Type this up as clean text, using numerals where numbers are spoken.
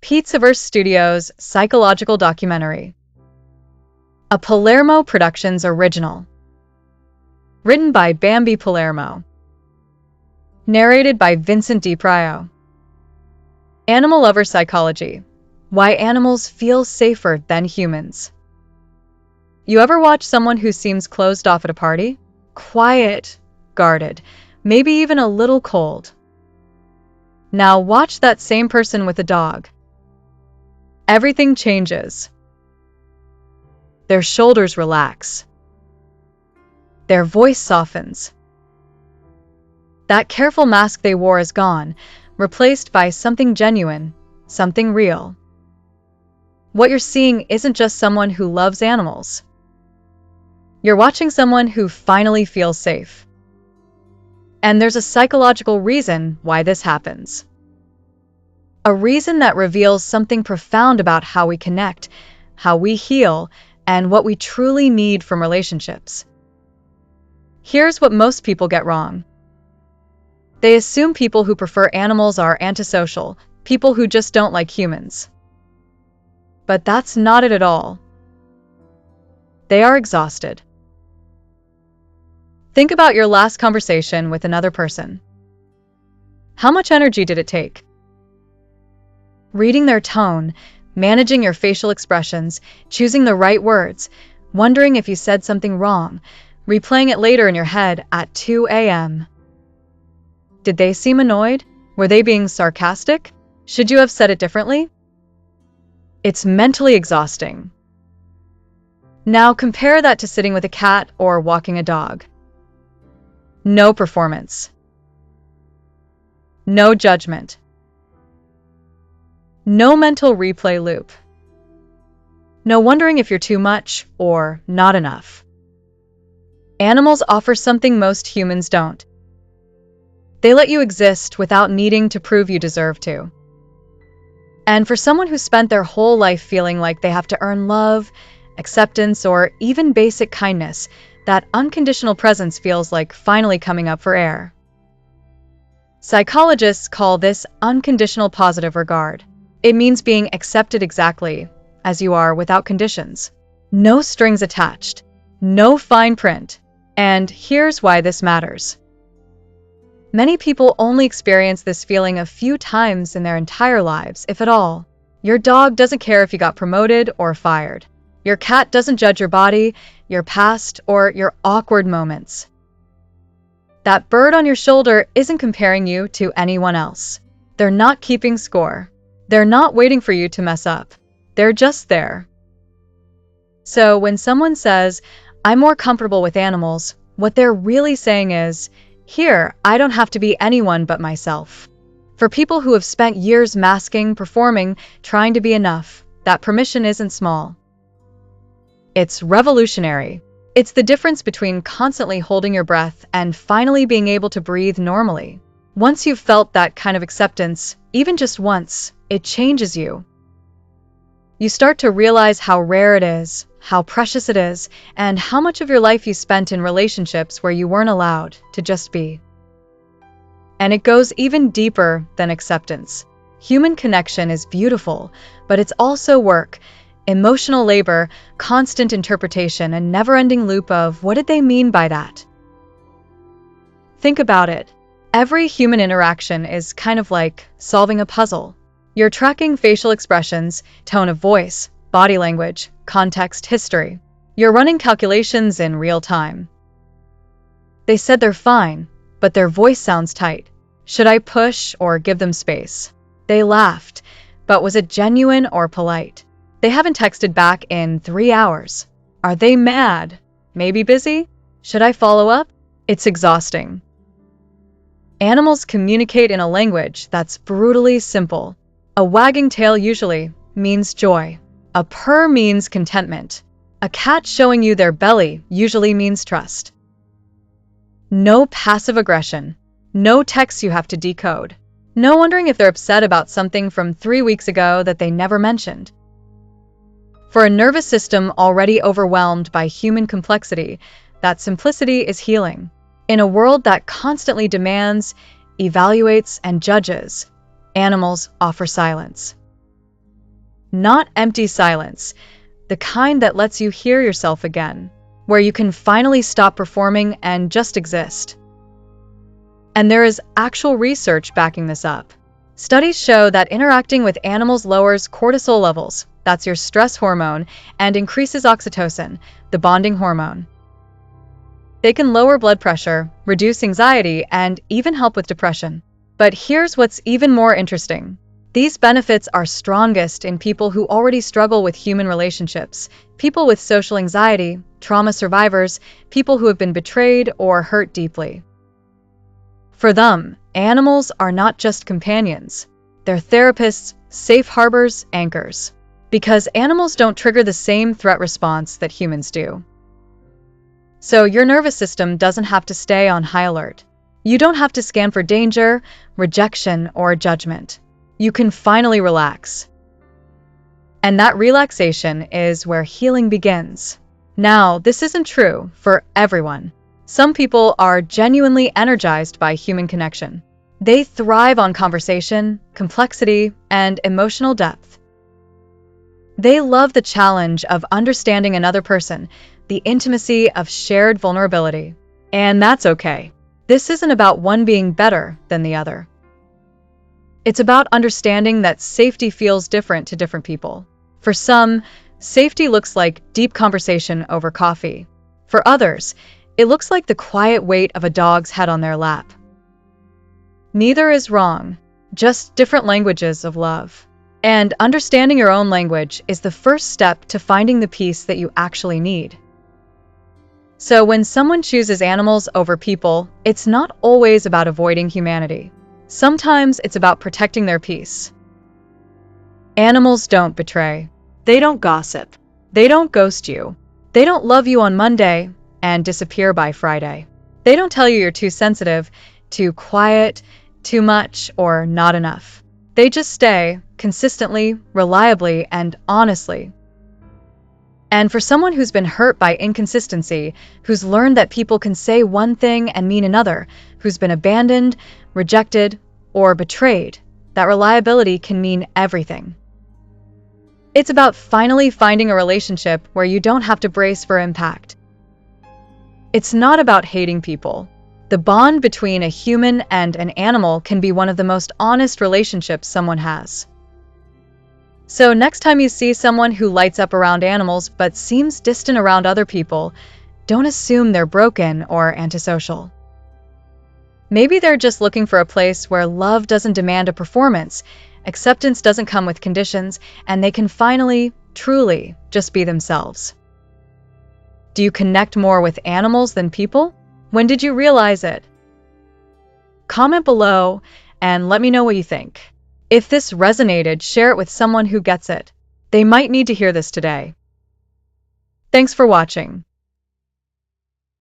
Pizzaverse Studios psychological documentary. A Palermo Productions original. Written by Bambi Palermo. Narrated by Vincent DiPrio. Animal Lover Psychology. Why animals feel safer than humans. You ever watch someone who seems closed off at a party? Quiet, guarded, maybe even a little cold. Now watch that same person with a dog. Everything changes. Their shoulders relax. Their voice softens. That careful mask they wore is gone, replaced by something genuine, something real. What you're seeing isn't just someone who loves animals. You're watching someone who finally feels safe. And there's a psychological reason why this happens. A reason that reveals something profound about how we connect, how we heal, and what we truly need from relationships. Here's what most people get wrong. They assume people who prefer animals are antisocial, people who just don't like humans. But that's not it at all. They are exhausted. Think about your last conversation with another person. How much energy did it take? Reading their tone, managing your facial expressions, choosing the right words, wondering if you said something wrong, replaying it later in your head at 2 a.m. Did they seem annoyed? Were they being sarcastic? Should you have said it differently? It's mentally exhausting. Now compare that to sitting with a cat or walking a dog. No performance. No judgment. No mental replay loop. No wondering if you're too much or not enough. Animals offer something most humans don't. They let you exist without needing to prove you deserve to. And for someone who spent their whole life feeling like they have to earn love, acceptance, or even basic kindness, that unconditional presence feels like finally coming up for air. Psychologists call this unconditional positive regard. It means being accepted exactly as you are without conditions. No strings attached. No fine print. And here's why this matters. Many people only experience this feeling a few times in their entire lives, if at all. Your dog doesn't care if you got promoted or fired. Your cat doesn't judge your body, your past, or your awkward moments. That bird on your shoulder isn't comparing you to anyone else. They're not keeping score. They're not waiting for you to mess up. They're just there. So when someone says, "I'm more comfortable with animals," what they're really saying is, "Here, I don't have to be anyone but myself." For people who have spent years masking, performing, trying to be enough, that permission isn't small. It's revolutionary. It's the difference between constantly holding your breath and finally being able to breathe normally. Once you've felt that kind of acceptance, even just once, it changes you. You start to realize how rare it is, how precious it is, and how much of your life you spent in relationships where you weren't allowed to just be. And it goes even deeper than acceptance. Human connection is beautiful, but it's also work, emotional labor, constant interpretation, and never-ending loop of what did they mean by that? Think about it. Every human interaction is kind of like solving a puzzle. You're tracking facial expressions, tone of voice, body language, context, history. You're running calculations in real time. They said they're fine, but their voice sounds tight. Should I push or give them space? They laughed, but was it genuine or polite? They haven't texted back in 3 hours. Are they mad? Maybe busy? Should I follow up? It's exhausting. Animals communicate in a language that's brutally simple. A wagging tail usually means joy. A purr means contentment. A cat showing you their belly usually means trust. No passive aggression. No texts you have to decode. No wondering if they're upset about something from 3 weeks ago that they never mentioned. For a nervous system already overwhelmed by human complexity, that simplicity is healing. In a world that constantly demands, evaluates, and judges, animals offer silence. not empty silence, the kind that lets you hear yourself again, where you can finally stop performing and just exist. And there is actual research backing this up. Studies show that interacting with animals lowers cortisol levels, that's your stress hormone, and increases oxytocin, the bonding hormone. They can lower blood pressure, reduce anxiety, and even help with depression. But here's what's even more interesting. These benefits are strongest in people who already struggle with human relationships, people with social anxiety, trauma survivors, people who have been betrayed or hurt deeply. For them, animals are not just companions. They're therapists, safe harbors, anchors. Because animals don't trigger the same threat response that humans do. So your nervous system doesn't have to stay on high alert. You don't have to scan for danger, rejection, or judgment. You can finally relax. And that relaxation is where healing begins. Now, this isn't true for everyone. Some people are genuinely energized by human connection. They thrive on conversation, complexity, and emotional depth. They love the challenge of understanding another person, the intimacy of shared vulnerability. And that's okay. This isn't about one being better than the other. It's about understanding that safety feels different to different people. For some, safety looks like deep conversation over coffee. For others, it looks like the quiet weight of a dog's head on their lap. Neither is wrong, just different languages of love. And understanding your own language is the first step to finding the peace that you actually need. So when someone chooses animals over people, it's not always about avoiding humanity. Sometimes it's about protecting their peace. Animals don't betray. They don't gossip. They don't ghost you. They don't love you on Monday and disappear by Friday. They don't tell you you're too sensitive, too quiet, too much, or not enough. They just stay, consistently, reliably, and honestly. And for someone who's been hurt by inconsistency, who's learned that people can say one thing and mean another, who's been abandoned, rejected, or betrayed, that reliability can mean everything. It's about finally finding a relationship where you don't have to brace for impact. It's not about hating people. The bond between a human and an animal can be one of the most honest relationships someone has. So next time you see someone who lights up around animals but seems distant around other people, don't assume they're broken or antisocial. Maybe they're just looking for a place where love doesn't demand a performance, acceptance doesn't come with conditions, and they can finally, truly, just be themselves. Do you connect more with animals than people? When did you realize it? Comment below and let me know what you think. If this resonated, share it with someone who gets it. They might need to hear this today. Thanks for watching.